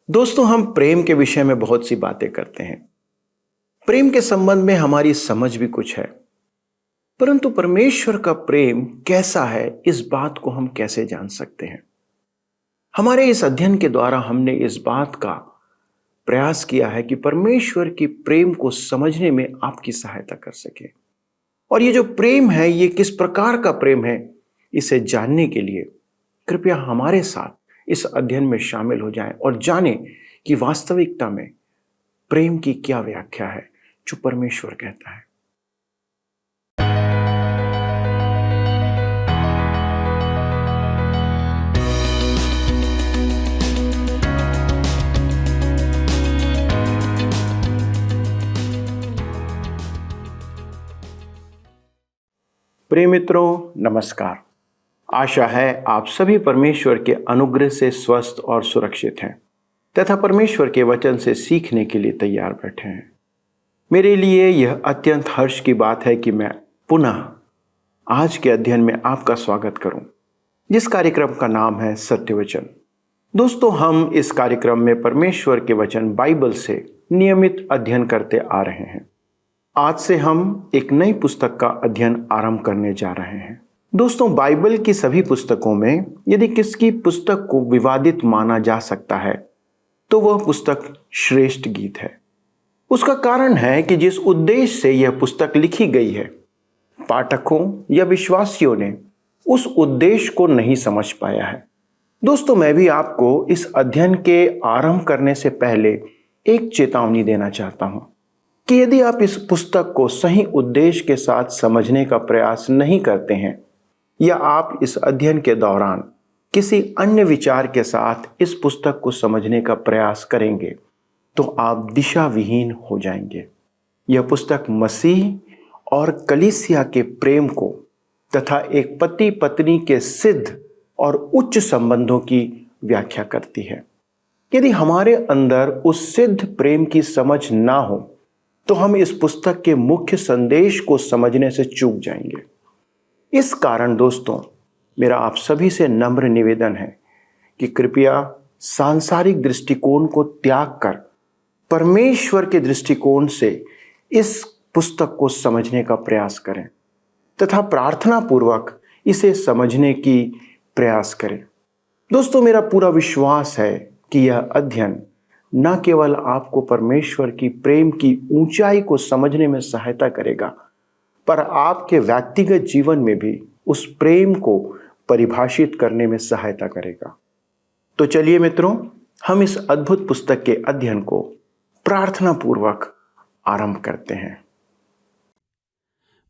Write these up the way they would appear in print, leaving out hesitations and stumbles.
दोस्तों, हम प्रेम के विषय में बहुत सी बातें करते हैं। प्रेम के संबंध में हमारी समझ भी कुछ है, परंतु परमेश्वर का प्रेम कैसा है, इस बात को हम कैसे जान सकते हैं? हमारे इस अध्ययन के द्वारा हमने इस बात का प्रयास किया है कि परमेश्वर की प्रेम को समझने में आपकी सहायता कर सके। और ये जो प्रेम है, ये किस प्रकार का प्रेम है, इसे जानने के लिए कृपया हमारे साथ इस अध्ययन में शामिल हो जाएं और जानें कि वास्तविकता में प्रेम की क्या व्याख्या है जो परमेश्वर कहता है। प्रिय मित्रों, नमस्कार। आशा है आप सभी परमेश्वर के अनुग्रह से स्वस्थ और सुरक्षित हैं तथा परमेश्वर के वचन से सीखने के लिए तैयार बैठे हैं। मेरे लिए यह अत्यंत हर्ष की बात है कि मैं पुनः आज के अध्ययन में आपका स्वागत करूं, जिस कार्यक्रम का नाम है सत्य वचन। दोस्तों, हम इस कार्यक्रम में परमेश्वर के वचन बाइबल से नियमित अध्ययन करते आ रहे हैं। आज से हम एक नई पुस्तक का अध्ययन आरंभ करने जा रहे हैं। दोस्तों, बाइबल की सभी पुस्तकों में यदि किसकी पुस्तक को विवादित माना जा सकता है तो वह पुस्तक श्रेष्ठ गीत है। उसका कारण है कि जिस उद्देश्य से यह पुस्तक लिखी गई है, पाठकों या विश्वासियों ने उस उद्देश्य को नहीं समझ पाया है। दोस्तों, मैं भी आपको इस अध्ययन के आरंभ करने से पहले एक चेतावनी देना चाहता हूं कि यदि आप इस पुस्तक को सही उद्देश्य के साथ समझने का प्रयास नहीं करते हैं या आप इस अध्ययन के दौरान किसी अन्य विचार के साथ इस पुस्तक को समझने का प्रयास करेंगे तो आप दिशा विहीन हो जाएंगे। यह पुस्तक मसीह और कलीसिया के प्रेम को तथा एक पति पत्नी के सिद्ध और उच्च संबंधों की व्याख्या करती है। यदि हमारे अंदर उस सिद्ध प्रेम की समझ ना हो तो हम इस पुस्तक के मुख्य संदेश को समझने से चूक जाएंगे। इस कारण दोस्तों, मेरा आप सभी से नम्र निवेदन है कि कृपया सांसारिक दृष्टिकोण को त्याग कर परमेश्वर के दृष्टिकोण से इस पुस्तक को समझने का प्रयास करें तथा प्रार्थना पूर्वक इसे समझने की प्रयास करें। दोस्तों, मेरा पूरा विश्वास है कि यह अध्ययन न केवल आपको परमेश्वर की प्रेम की ऊंचाई को समझने में सहायता करेगा, पर आपके व्यक्तिगत जीवन में भी उस प्रेम को परिभाषित करने में सहायता करेगा। तो चलिए मित्रों, हम इस अद्भुत पुस्तक के अध्ययन को प्रार्थना पूर्वक आरंभ करते हैं।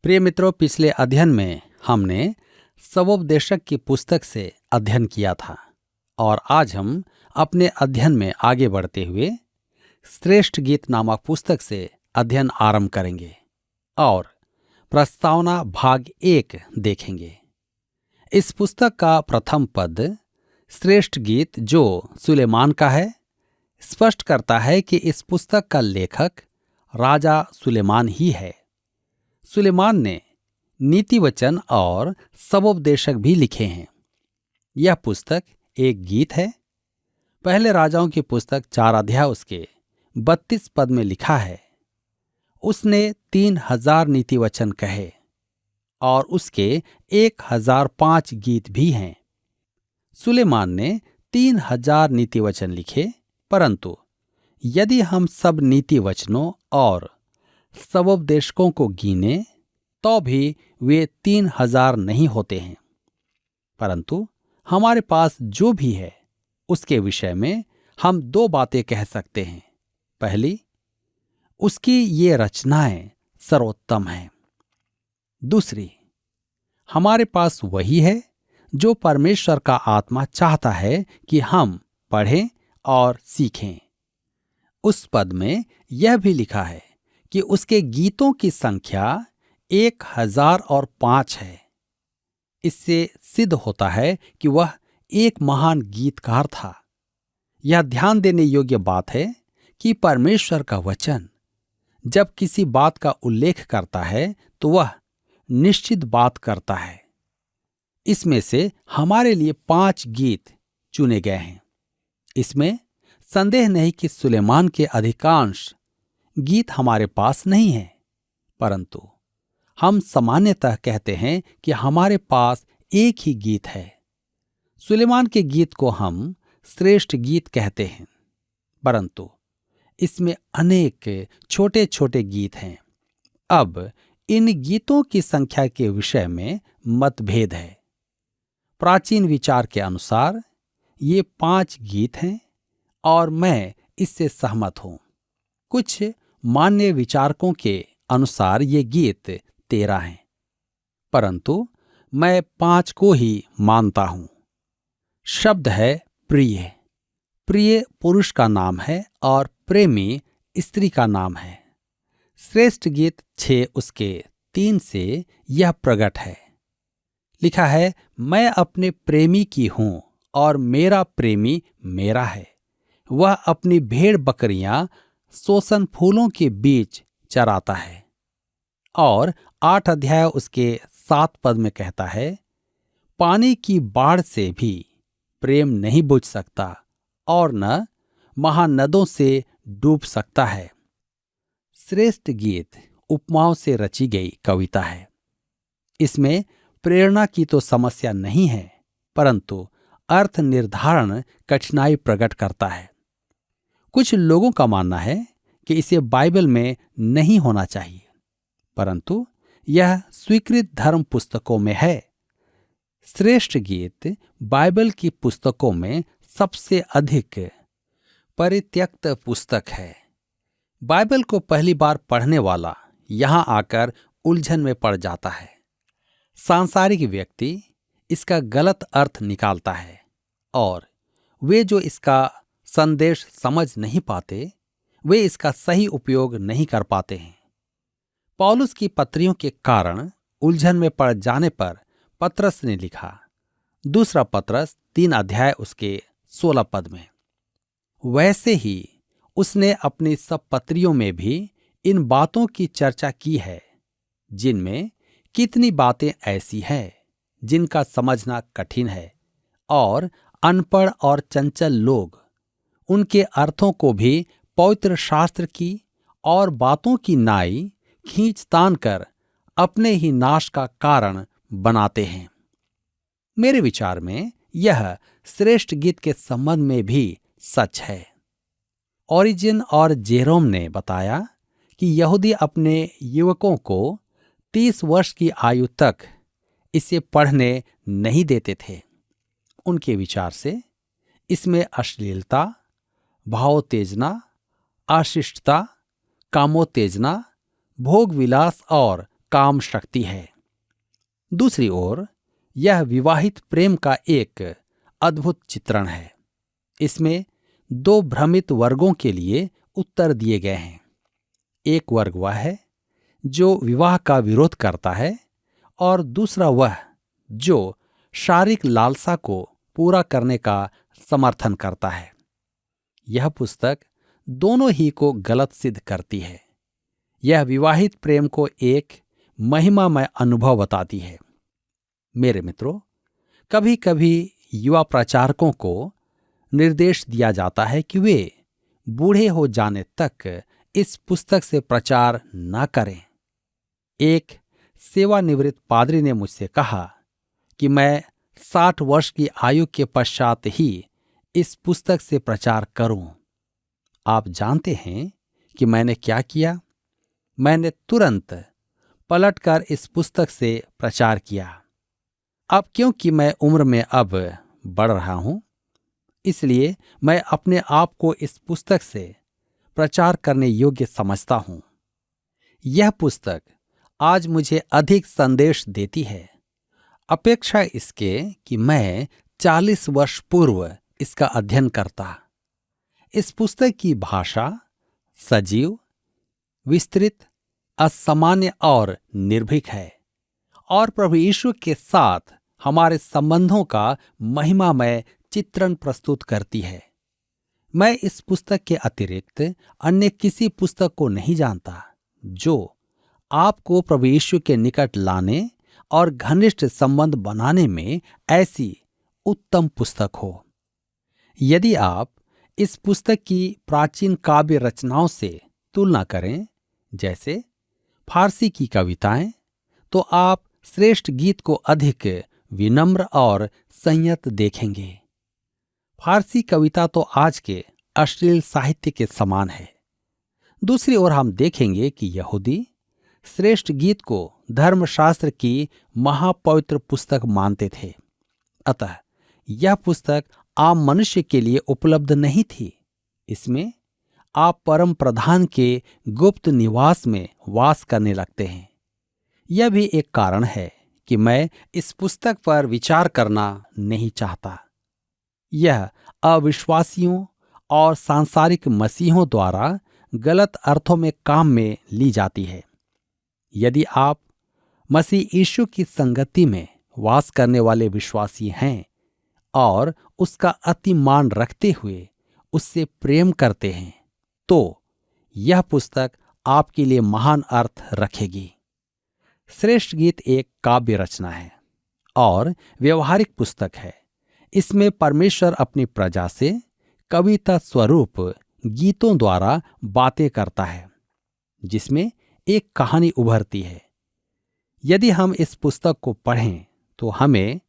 प्रिय मित्रों, पिछले अध्ययन में हमने सबोपदेशक की पुस्तक से अध्ययन किया था और आज हम अपने अध्ययन में आगे बढ़ते हुए श्रेष्ठ गीत नामक पुस्तक से अध्ययन आरंभ करेंगे और प्रस्तावना भाग 1 देखेंगे। इस पुस्तक का प्रथम पद श्रेष्ठ गीत जो सुलेमान का है, स्पष्ट करता है कि इस पुस्तक का लेखक राजा सुलेमान ही है। सुलेमान ने नीति वचन और सबोपदेशक भी लिखे हैं। यह पुस्तक एक गीत है। पहले राजाओं की पुस्तक 4 अध्याय उसके 32 पद में लिखा है, उसने 3000 नीति वचन कहे और उसके 1005 गीत भी हैं। सुलेमान ने 3000 नीति वचन लिखे, परंतु यदि हम सब नीति वचनों और सबोपदेशकों को गिने तो भी वे 3000 नहीं होते हैं। परंतु हमारे पास जो भी है उसके विषय में हम 2 बातें कह सकते हैं। पहली, उसकी ये रचनाएं सर्वोत्तम हैं। दूसरी, हमारे पास वही है जो परमेश्वर का आत्मा चाहता है कि हम पढ़ें और सीखें। उस पद में यह भी लिखा है कि उसके गीतों की संख्या 1005 है। इससे सिद्ध होता है कि वह एक महान गीतकार था। यह ध्यान देने योग्य बात है कि परमेश्वर का वचन जब किसी बात का उल्लेख करता है तो वह निश्चित बात करता है। इसमें से हमारे लिए 5 गीत चुने गए हैं। इसमें संदेह नहीं कि सुलेमान के अधिकांश गीत हमारे पास नहीं हैं, परंतु हम सामान्यतः कहते हैं कि हमारे पास एक ही गीत है। सुलेमान के गीत को हम श्रेष्ठ गीत कहते हैं, परंतु इसमें अनेक छोटे छोटे गीत हैं। अब इन गीतों की संख्या के विषय में मतभेद है। प्राचीन विचार के अनुसार ये 5 गीत हैं और मैं इससे सहमत हूं। कुछ मान्य विचारकों के अनुसार ये गीत 13 हैं, परंतु मैं 5 को ही मानता हूं। शब्द है प्रिय। प्रिय पुरुष का नाम है और प्रेमी स्त्री का नाम है। श्रेष्ठ गीत 6 उसके 3 से यह प्रकट है। लिखा है, मैं अपने प्रेमी की हूं और मेरा प्रेमी मेरा है। वह अपनी भेड़ बकरियां सोसन फूलों के बीच चराता है। और 8 अध्याय उसके 7 पद में कहता है, पानी की बाढ़ से भी प्रेम नहीं बुझ सकता और न महानदों से डूब सकता है। श्रेष्ठ गीत उपमाओं से रची गई कविता है। इसमें प्रेरणा की तो समस्या नहीं है, परंतु अर्थ निर्धारण कठिनाई प्रकट करता है। कुछ लोगों का मानना है कि इसे बाइबल में नहीं होना चाहिए, परंतु यह स्वीकृत धर्म पुस्तकों में है। श्रेष्ठ गीत बाइबल की पुस्तकों में सबसे अधिक परित्यक्त पुस्तक है। बाइबल को पहली बार पढ़ने वाला यहां आकर उलझन में पड़ जाता है। सांसारिक व्यक्ति इसका गलत अर्थ निकालता है और वे जो इसका संदेश समझ नहीं पाते, वे इसका सही उपयोग नहीं कर पाते हैं। पौलुस की पत्रियों के कारण उलझन में पड़ जाने पर पतरस ने लिखा, दूसरा पतरस 3 अध्याय उसके 16 पद में, वैसे ही उसने अपनी सब पत्रियों में भी इन बातों की चर्चा की है, जिनमें कितनी बातें ऐसी हैं जिनका समझना कठिन है और अनपढ़ और चंचल लोग उनके अर्थों को भी पवित्र शास्त्र की और बातों की नाई खींच तान कर अपने ही नाश का कारण बनाते हैं। मेरे विचार में यह श्रेष्ठ गीत के संबंध में भी सच है। ओरिजिन और जेरोम ने बताया कि यहूदी अपने युवकों को 30 वर्ष की आयु तक इसे पढ़ने नहीं देते थे। उनके विचार से इसमें अश्लीलता, भावोत्तेजना, अशिष्टता, कामोत्तेजना, भोग विलास और काम शक्ति है। दूसरी ओर यह विवाहित प्रेम का एक अद्भुत चित्रण है। इसमें 2 भ्रमित वर्गों के लिए उत्तर दिए गए हैं। एक वर्ग वह है जो विवाह का विरोध करता है और दूसरा वह जो शारीरिक लालसा को पूरा करने का समर्थन करता है। यह पुस्तक दोनों ही को गलत सिद्ध करती है। यह विवाहित प्रेम को एक महिमामय अनुभव बताती है। मेरे मित्रों, कभी कभी युवा प्रचारकों को निर्देश दिया जाता है कि वे बूढ़े हो जाने तक इस पुस्तक से प्रचार न करें। एक सेवानिवृत्त पादरी ने मुझसे कहा कि मैं 60 वर्ष की आयु के पश्चात ही इस पुस्तक से प्रचार करूं। आप जानते हैं कि मैंने क्या किया? मैंने तुरंत पलटकर इस पुस्तक से प्रचार किया। अब क्योंकि मैं उम्र में अब बढ़ रहा हूं, इसलिए मैं अपने आप को इस पुस्तक से प्रचार करने योग्य समझता हूं। यह पुस्तक आज मुझे अधिक संदेश देती है, अपेक्षा इसके कि मैं 40 वर्ष पूर्व इसका अध्ययन करता। इस पुस्तक की भाषा सजीव, विस्तृत, असामान्य और निर्भीक है और प्रभु यीशु के साथ हमारे संबंधों का महिमामय चित्रण प्रस्तुत करती है। मैं इस पुस्तक के अतिरिक्त अन्य किसी पुस्तक को नहीं जानता जो आपको प्रभु यीशु के निकट लाने और घनिष्ठ संबंध बनाने में ऐसी उत्तम पुस्तक हो। यदि आप इस पुस्तक की प्राचीन काव्य रचनाओं से तुलना करें, जैसे फारसी की कविताएं, तो आप श्रेष्ठ गीत को अधिक विनम्र और संयत देखेंगे। फारसी कविता तो आज के अश्लील साहित्य के समान है। दूसरी ओर हम देखेंगे कि यहूदी श्रेष्ठ गीत को धर्मशास्त्र की महापवित्र पुस्तक मानते थे। अतः यह पुस्तक आम मनुष्य के लिए उपलब्ध नहीं थी। इसमें आप परम प्रधान के गुप्त निवास में वास करने लगते हैं। यह भी एक कारण है कि मैं इस पुस्तक पर विचार करना नहीं चाहता। यह अविश्वासियों और सांसारिक मसीहों द्वारा गलत अर्थों में काम में ली जाती है। यदि आप मसीह यीशु की संगति में वास करने वाले विश्वासी हैं और उसका अति मान रखते हुए उससे प्रेम करते हैं, तो यह पुस्तक आपके लिए महान अर्थ रखेगी। श्रेष्ठ गीत एक काव्य रचना है और व्यवहारिक पुस्तक है। इसमें परमेश्वर अपनी प्रजा से कविता स्वरूप गीतों द्वारा बातें करता है, जिसमें एक कहानी उभरती है। यदि हम इस पुस्तक को पढ़ें तो हमें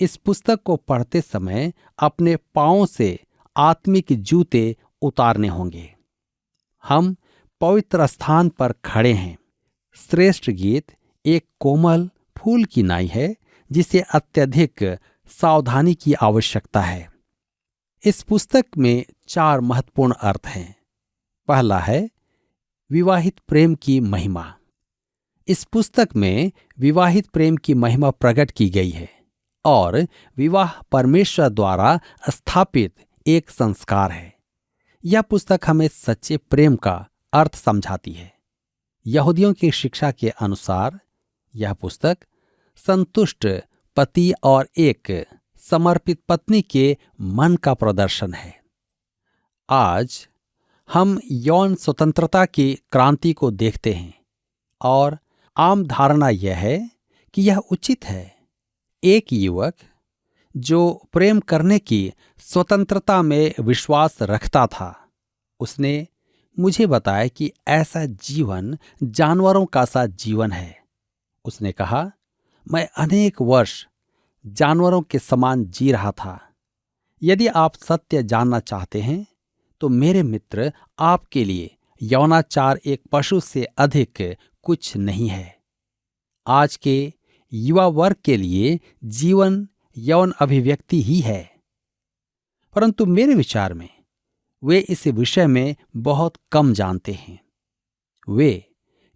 इस पुस्तक को पढ़ते समय अपने पांवों से आत्मिक जूते उतारने होंगे। हम पवित्र स्थान पर खड़े हैं। श्रेष्ठ गीत एक कोमल फूल की नाई है जिसे अत्यधिक सावधानी की आवश्यकता है। इस पुस्तक में 4 महत्वपूर्ण अर्थ हैं। पहला है विवाहित प्रेम की महिमा। इस पुस्तक में विवाहित प्रेम की महिमा प्रकट की गई है और विवाह परमेश्वर द्वारा स्थापित एक संस्कार है। यह पुस्तक हमें सच्चे प्रेम का अर्थ समझाती है। यहूदियों की शिक्षा के अनुसार यह पुस्तक संतुष्ट पति और एक समर्पित पत्नी के मन का प्रदर्शन है। आज हम यौन स्वतंत्रता की क्रांति को देखते हैं और आम धारणा यह है कि यह उचित है। एक युवक जो प्रेम करने की स्वतंत्रता में विश्वास रखता था, उसने मुझे बताया कि ऐसा जीवन जानवरों का सा जीवन है। उसने कहा, मैं अनेक वर्ष जानवरों के समान जी रहा था। यदि आप सत्य जानना चाहते हैं तो मेरे मित्र, आपके लिए यौनाचार एक पशु से अधिक कुछ नहीं है। आज के युवा वर्ग के लिए जीवन यौन अभिव्यक्ति ही है, परंतु मेरे विचार में वे इस विषय में बहुत कम जानते हैं। वे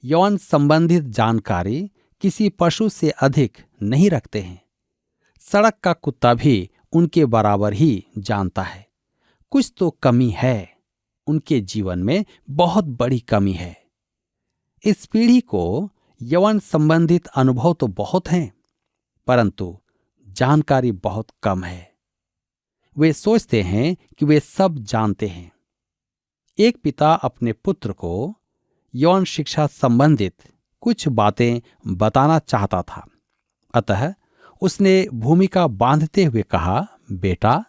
यौन संबंधित जानकारी किसी पशु से अधिक नहीं रखते हैं। सड़क का कुत्ता भी उनके बराबर ही जानता है। कुछ तो कमी है, उनके जीवन में बहुत बड़ी कमी है। इस पीढ़ी को यौन संबंधित अनुभव तो बहुत हैं, परंतु जानकारी बहुत कम है। वे सोचते हैं कि वे सब जानते हैं। एक पिता अपने पुत्र को यौन शिक्षा संबंधित कुछ बातें बताना चाहता था। अतः उसने भूमिका बांधते हुए कहा, बेटा,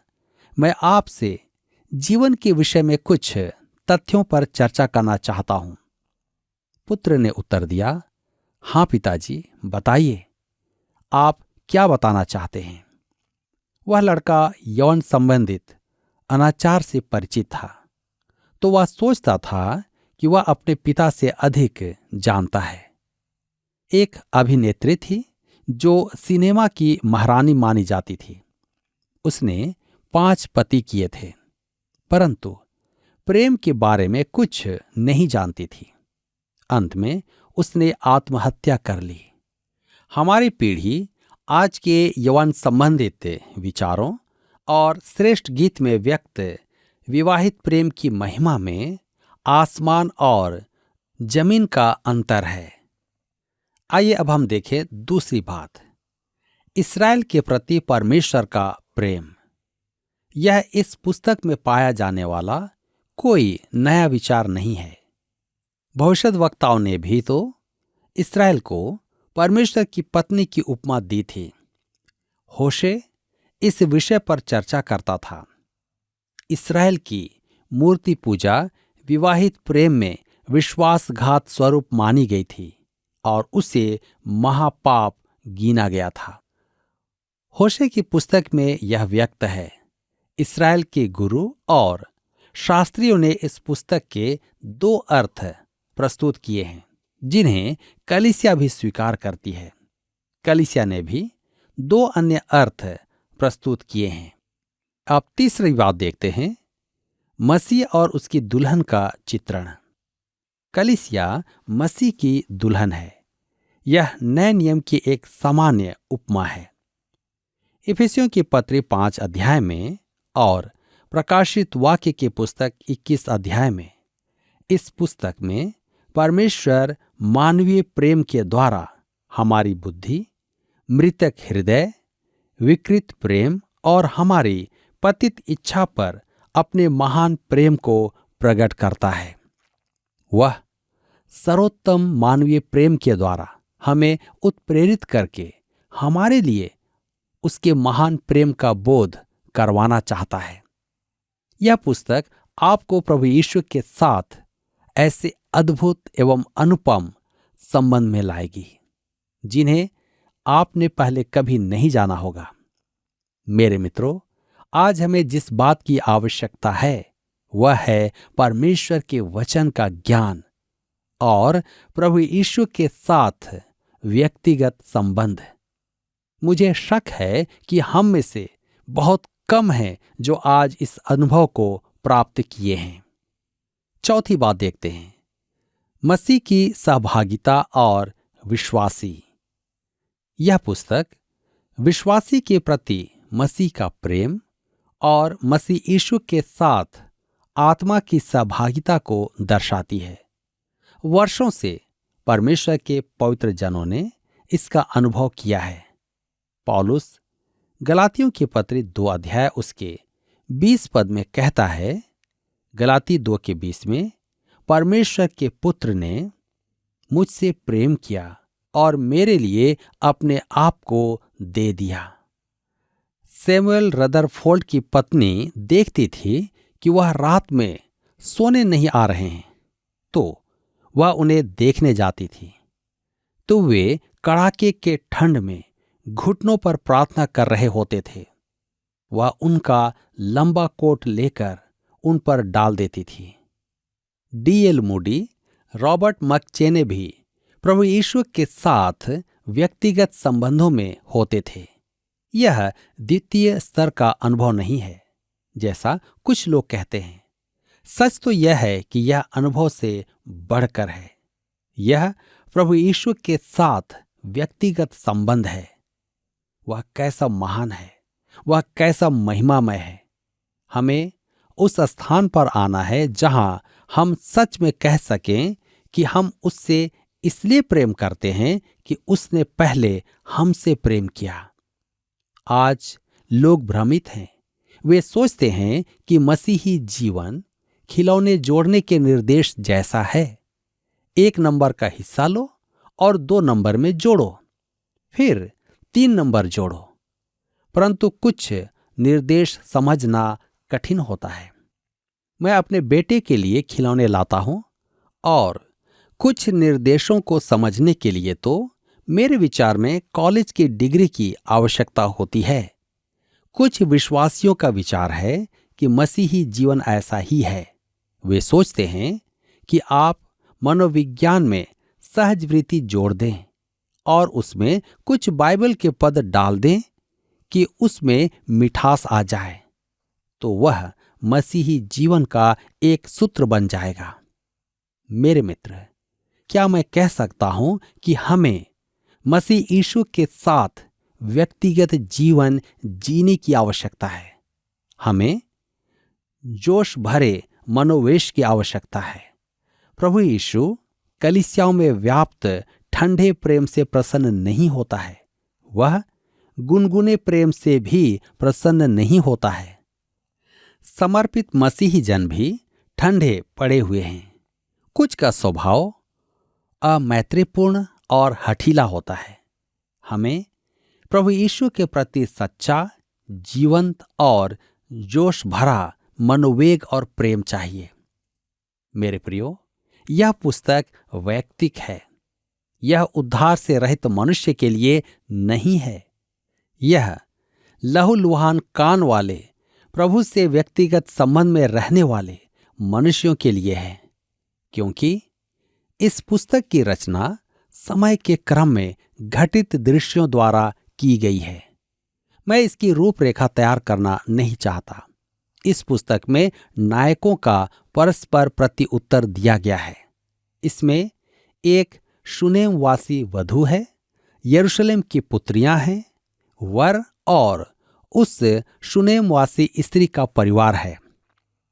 मैं आपसे जीवन के विषय में कुछ तथ्यों पर चर्चा करना चाहता हूं। पुत्र ने उत्तर दिया, हाँ पिताजी, बताइए, आप क्या बताना चाहते हैं। वह लड़का यौन संबंधित अनाचार से परिचित था, तो वह सोचता था कि वह अपने पिता से अधिक जानता है। एक अभिनेत्री थी जो सिनेमा की महारानी मानी जाती थी। उसने 5 पति किए थे, परंतु प्रेम के बारे में कुछ नहीं जानती थी। अंत में उसने आत्महत्या कर ली। हमारी पीढ़ी आज के यौन संबंधित विचारों और श्रेष्ठ गीत में व्यक्त विवाहित प्रेम की महिमा में आसमान और जमीन का अंतर है। आइए अब हम देखें दूसरी बात, इस्राएल के प्रति परमेश्वर का प्रेम। यह इस पुस्तक में पाया जाने वाला कोई नया विचार नहीं है। भविष्यद्वक्ताओं ने भी तो इस्राएल को परमेश्वर की पत्नी की उपमा दी थी। होशे इस विषय पर चर्चा करता था। इस्राएल की मूर्ति पूजा विवाहित प्रेम में विश्वासघात स्वरूप मानी गई थी और उसे महापाप गिना गया था। होशे की पुस्तक में यह व्यक्त है। इस्राएल के गुरु और शास्त्रियों ने इस पुस्तक के 2 अर्थ प्रस्तुत किए हैं, जिन्हें कलीसिया भी स्वीकार करती है। कलीसिया ने भी 2 अन्य अर्थ प्रस्तुत किए हैं। अब तीसरी बात देखते हैं, मसीह और उसकी दुल्हन का चित्रण। कलीसिया मसीह की दुल्हन है। यह नए नियम की एक सामान्य उपमा है। इफिसियों की पत्री 5 अध्याय में और प्रकाशित वाक्य की पुस्तक 21 अध्याय में, इस पुस्तक में परमेश्वर मानवीय प्रेम के द्वारा हमारी बुद्धि, मृतक हृदय, विकृत प्रेम और हमारी पतित इच्छा पर अपने महान प्रेम को प्रकट करता है। वह सर्वोत्तम मानवीय प्रेम के द्वारा हमें उत्प्रेरित करके हमारे लिए उसके महान प्रेम का बोध करवाना चाहता है। यह पुस्तक आपको प्रभु यीशु के साथ ऐसे अद्भुत एवं अनुपम संबंध में लाएगी, जिन्हें आपने पहले कभी नहीं जाना होगा। मेरे मित्रों, आज हमें जिस बात की आवश्यकता है वह है परमेश्वर के वचन का ज्ञान और प्रभु यीशु के साथ व्यक्तिगत संबंध। मुझे शक है कि हम में से बहुत कम हैं जो आज इस अनुभव को प्राप्त किए हैं। चौथी बात देखते हैं, मसीह की सहभागिता और विश्वासी। यह पुस्तक विश्वासी के प्रति मसीह का प्रेम और मसीह यीशु के साथ आत्मा की सहभागिता को दर्शाती है। वर्षों से परमेश्वर के पवित्र जनों ने इसका अनुभव किया है। पौलुस गलातियों की पत्री 2 अध्याय उसके 20 पद में कहता है, गलाती 2 के 20 में, परमेश्वर के पुत्र ने मुझसे प्रेम किया और मेरे लिए अपने आप को दे दिया। सैमुअल रदरफोर्ड की पत्नी देखती थी कि वह रात में सोने नहीं आ रहे हैं, तो वह उन्हें देखने जाती थी। तो वे कड़ाके के ठंड में घुटनों पर प्रार्थना कर रहे होते थे। वह उनका लंबा कोट लेकर उन पर डाल देती थी। D.L. मूडी, रॉबर्ट मकचेने भी प्रभु यीशु के साथ व्यक्तिगत संबंधों में होते थे। यह द्वितीय स्तर का अनुभव नहीं है, जैसा कुछ लोग कहते हैं। सच तो यह है कि यह अनुभव से बढ़कर है। यह प्रभु यीशु के साथ व्यक्तिगत संबंध है। वह कैसा महान है, वह कैसा महिमामय है। हमें उस स्थान पर आना है जहां हम सच में कह सकें कि हम उससे इसलिए प्रेम करते हैं कि उसने पहले हमसे प्रेम किया। आज लोग भ्रमित हैं। वे सोचते हैं कि मसीही जीवन खिलौने जोड़ने के निर्देश जैसा है। 1 नंबर का हिस्सा लो और 2 नंबर में जोड़ो, फिर 3 नंबर जोड़ो। परंतु कुछ निर्देश समझना कठिन होता है। मैं अपने बेटे के लिए खिलौने लाता हूं और कुछ निर्देशों को समझने के लिए तो मेरे विचार में कॉलेज की डिग्री की आवश्यकता होती है। कुछ विश्वासियों का विचार है कि मसीही जीवन ऐसा ही है। वे सोचते हैं कि आप मनोविज्ञान में सहज वृत्ति जोड़ दें और उसमें कुछ बाइबल के पद डाल दें कि उसमें मिठास आ जाए, तो वह मसीही जीवन का एक सूत्र बन जाएगा। मेरे मित्र, क्या मैं कह सकता हूं कि हमें मसीह यीशु के साथ व्यक्तिगत जीवन जीने की आवश्यकता है। हमें जोश भरे मनोवेश की आवश्यकता है। प्रभु यीशु कलीसियाओं में व्याप्त ठंडे प्रेम से प्रसन्न नहीं होता है। वह गुनगुने प्रेम से भी प्रसन्न नहीं होता है। समर्पित मसीही जन भी ठंडे पड़े हुए हैं। कुछ का स्वभाव अमैत्रीपूर्ण और हठीला होता है। हमें प्रभु यीशु के प्रति सच्चा, जीवंत और जोश भरा मनोवेग और प्रेम चाहिए। मेरे प्रियो, यह पुस्तक वैयक्तिक है। यह उद्धार से रहित मनुष्य के लिए नहीं है। यह लहूलुहान कान वाले, प्रभु से व्यक्तिगत संबंध में रहने वाले मनुष्यों के लिए है, क्योंकि इस पुस्तक की रचना समय के क्रम में घटित दृश्यों द्वारा की गई है। मैं इसकी रूपरेखा तैयार करना नहीं चाहता। इस पुस्तक में नायकों का परस्पर प्रति उत्तर दिया गया है। इसमें एक शूनेमवासी वधू है, यरूशलेम की पुत्रियां हैं, वर और उस शूनेमवासी स्त्री का परिवार है,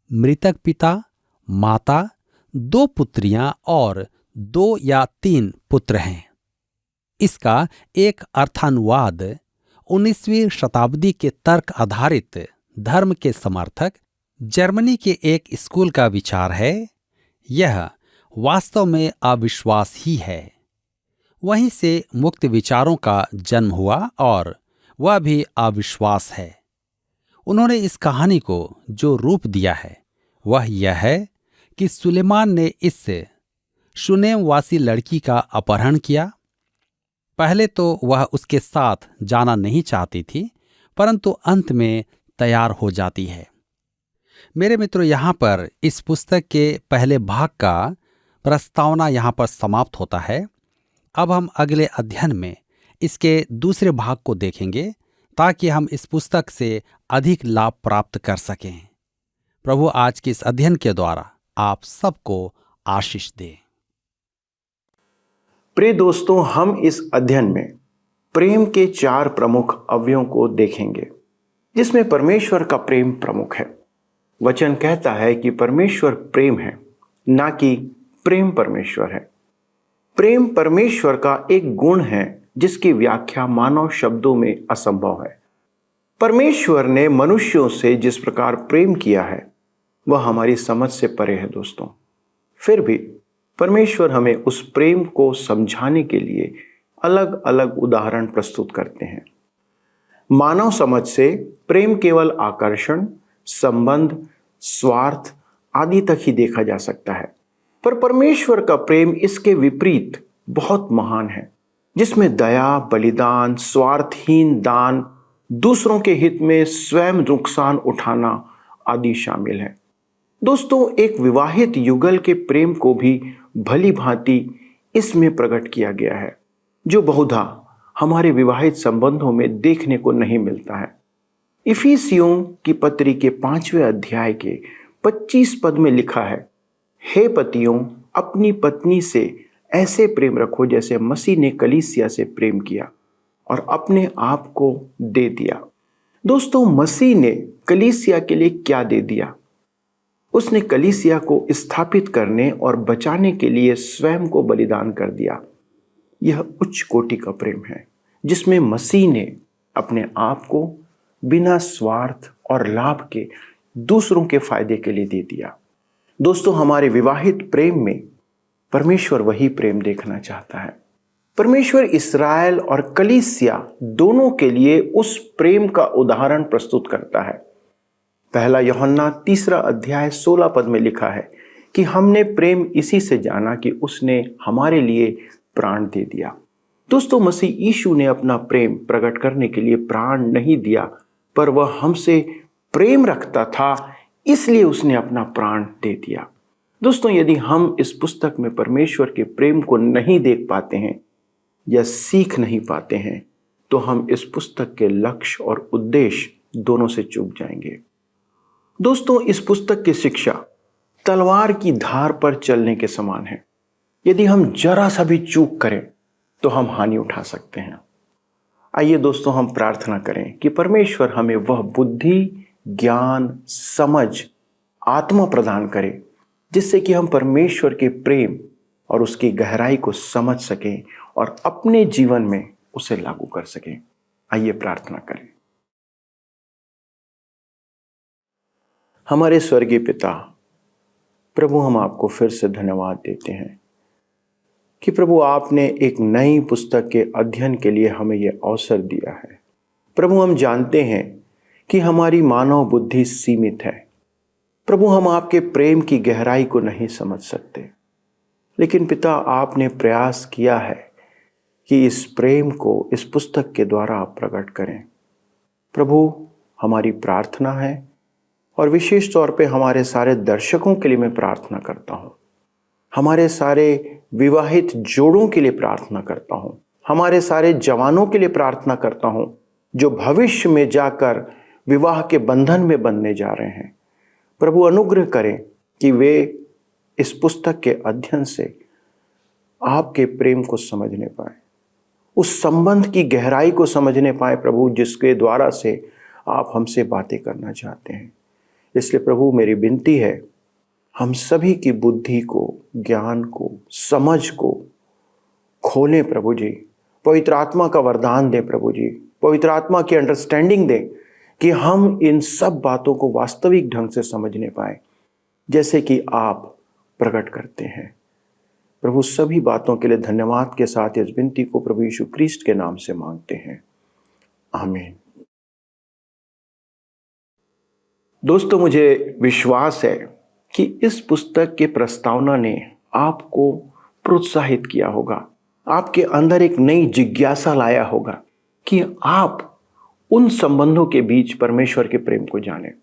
मृतक पिता, माता, 2 पुत्रियां और 2 या 3 पुत्र हैं। इसका एक अर्थानुवाद 19वीं शताब्दी के तर्क आधारित धर्म के समर्थक जर्मनी के एक स्कूल का विचार है। यह वास्तव में अविश्वास ही है। वहीं से मुक्त विचारों का जन्म हुआ और वह भी अविश्वास है। उन्होंने इस कहानी को जो रूप दिया है वह यह है कि सुलेमान ने इस शूनेमवासी लड़की का अपहरण किया। पहले तो वह उसके साथ जाना नहीं चाहती थी, परंतु अंत में तैयार हो जाती है। मेरे मित्रों, यहाँ पर इस पुस्तक के पहले भाग का प्रस्तावना यहाँ पर समाप्त होता है। अब हम अगले अध्ययन में इसके दूसरे भाग को देखेंगे ताकि हम इस पुस्तक से अधिक लाभ प्राप्त कर सकें। प्रभु आज के इस अध्ययन के द्वारा आप सबको आशीष दे। प्रिय दोस्तों, हम इस अध्ययन में प्रेम के 4 प्रमुख अवयवों को देखेंगे, जिसमें परमेश्वर का प्रेम प्रमुख है। वचन कहता है कि परमेश्वर प्रेम है, ना कि प्रेम परमेश्वर है। प्रेम परमेश्वर का एक गुण है जिसकी व्याख्या मानव शब्दों में असंभव है। परमेश्वर ने मनुष्यों से जिस प्रकार प्रेम किया है वह हमारी समझ से परे है दोस्तों। फिर भी परमेश्वर हमें उस प्रेम को समझाने के लिए अलग अलग उदाहरण प्रस्तुत करते हैं। मानव समझ से प्रेम केवल आकर्षण, संबंध, स्वार्थ आदि तक ही देखा जा सकता है, पर परमेश्वर का प्रेम इसके विपरीत बहुत महान है, जिसमें दया, बलिदान, स्वार्थहीन दान, दूसरों के हित में स्वयं नुकसान उठाना आदि शामिल है। दोस्तों, एक विवाहित युगल के प्रेम को भी भली भांति इसमें प्रकट किया गया है, जो बहुधा हमारे विवाहित संबंधों में देखने को नहीं मिलता है। इफिसियों की पत्री के 5वें अध्याय के 25 पद में लिखा है, हे पतियों, अपनी पत्नी से ऐसे प्रेम रखो जैसे मसीह ने कलीसिया से प्रेम किया और अपने आप को दे दिया। दोस्तों, मसीह ने कलीसिया के लिए क्या दे दिया? उसने कलीसिया को स्थापित करने और बचाने के लिए स्वयं को बलिदान कर दिया। यह उच्च कोटि का प्रेम है, जिसमें मसीह ने अपने आप को बिना स्वार्थ और लाभ के दूसरों के फायदे के लिए दे दिया। दोस्तों, हमारे विवाहित प्रेम में परमेश्वर वही प्रेम देखना चाहता है। परमेश्वर इस्राएल और कलीसिया दोनों के लिए उस प्रेम का उदाहरण प्रस्तुत करता है। पहला यूहन्ना 3 अध्याय 16 पद में लिखा है कि हमने प्रेम इसी से जाना कि उसने हमारे लिए प्राण दे दिया। दोस्तों, मसीह यीशु ने अपना प्रेम प्रकट करने के लिए प्राण नहीं दिया, पर वह हमसे प्रेम रखता था, इसलिए उसने अपना प्राण दे दिया। दोस्तों, यदि हम इस पुस्तक में परमेश्वर के प्रेम को नहीं देख पाते हैं या सीख नहीं पाते हैं, तो हम इस पुस्तक के लक्ष्य और उद्देश्य दोनों से चूक जाएंगे। दोस्तों, इस पुस्तक की शिक्षा तलवार की धार पर चलने के समान है। यदि हम जरा सा भी चूक करें तो हम हानि उठा सकते हैं। आइए दोस्तों, हम प्रार्थना करें कि परमेश्वर हमें वह बुद्धि, ज्ञान, समझ, आत्मा प्रदान करे, जिससे कि हम परमेश्वर के प्रेम और उसकी गहराई को समझ सकें और अपने जीवन में उसे लागू कर सकें। आइए प्रार्थना करें। हमारे स्वर्गीय पिता, प्रभु, हम आपको फिर से धन्यवाद देते हैं कि प्रभु आपने एक नई पुस्तक के अध्ययन के लिए हमें यह अवसर दिया है। प्रभु, हम जानते हैं कि हमारी मानव बुद्धि सीमित है, प्रभु, हम आपके प्रेम की गहराई को नहीं समझ सकते, लेकिन पिता आपने प्रयास किया है कि इस प्रेम को इस पुस्तक के द्वारा आप प्रकट करें। प्रभु, हमारी प्रार्थना है और विशेष तौर पे हमारे सारे दर्शकों के लिए मैं प्रार्थना करता हूँ, हमारे सारे विवाहित जोड़ों के लिए प्रार्थना करता हूँ, हमारे सारे जवानों के लिए प्रार्थना करता हूँ जो भविष्य में जाकर विवाह के बंधन में बंधने जा रहे हैं। प्रभु, अनुग्रह करें कि वे इस पुस्तक के अध्ययन से आपके प्रेम को समझने पाए, उस संबंध की गहराई को समझने पाए प्रभु, जिसके द्वारा से आप हमसे बातें करना चाहते हैं। इसलिए प्रभु, मेरी विनती है, हम सभी की बुद्धि को, ज्ञान को, समझ को खोलें प्रभु जी। पवित्र आत्मा का वरदान दें प्रभु जी, पवित्र आत्मा की अंडरस्टैंडिंग दें कि हम इन सब बातों को वास्तविक ढंग से समझने पाए जैसे कि आप प्रकट करते हैं। प्रभु, सभी बातों के लिए धन्यवाद के साथ इस विनती को प्रभु यीशु क्रिस्ट के नाम से मांगते हैं, आमीन। दोस्तों, मुझे विश्वास है कि इस पुस्तक के प्रस्तावना ने आपको प्रोत्साहित किया होगा, आपके अंदर एक नई जिज्ञासा लाया होगा कि आप उन संबंधों के बीच परमेश्वर के प्रेम को जानें।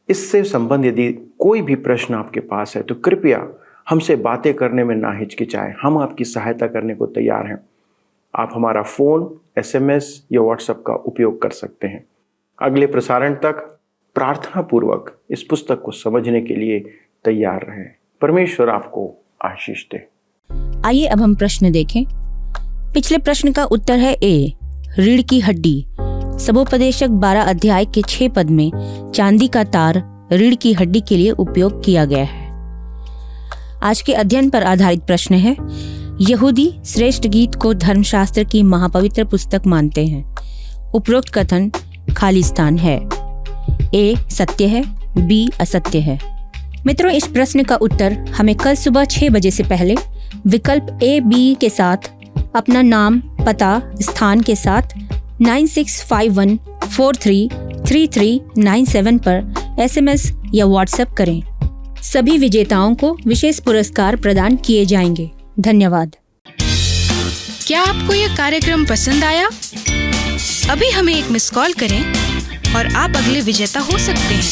इससे संबंध यदि कोई भी प्रश्न आपके पास है तो कृपया हमसे बातें करने में ना हिचकिचाएं, हम आपकी सहायता करने को तैयार हैं। आप हमारा फ़ोन, SMS या WhatsApp का उपयोग कर सकते हैं। अगले प्रसारण तक प्रार्थना पूर्वक इस पुस्तक को समझने के लिए तैयार रहें। परमेश्वर आपको आशीष दे। आइए अब हम प्रश्न देखें। पिछले प्रश्न का उत्तर है ए, रीढ़ की हड्डी। सबोपदेशक 12 अध्याय के 6 पद में चांदी का तार रीढ़ की हड्डी के लिए उपयोग किया गया है। आज के अध्ययन पर आधारित प्रश्न है, यहूदी श्रेष्ठ गीत को धर्मशास्त्र की महापवित्र पुस्तक मानते हैं। उपरोक्त कथन खालिस्तान है। ए सत्य है, बी असत्य है। मित्रों, इस प्रश्न का उत्तर हमें कल सुबह 6 बजे से पहले विकल्प ए, बी के साथ अपना नाम, पता, स्थान के साथ 9651433397 पर SMS या WhatsApp करें। सभी विजेताओं को विशेष पुरस्कार प्रदान किए जाएंगे। धन्यवाद। क्या आपको यह कार्यक्रम पसंद आया? अभी हमें एक मिस कॉल करें और आप अगले विजेता हो सकते हैं।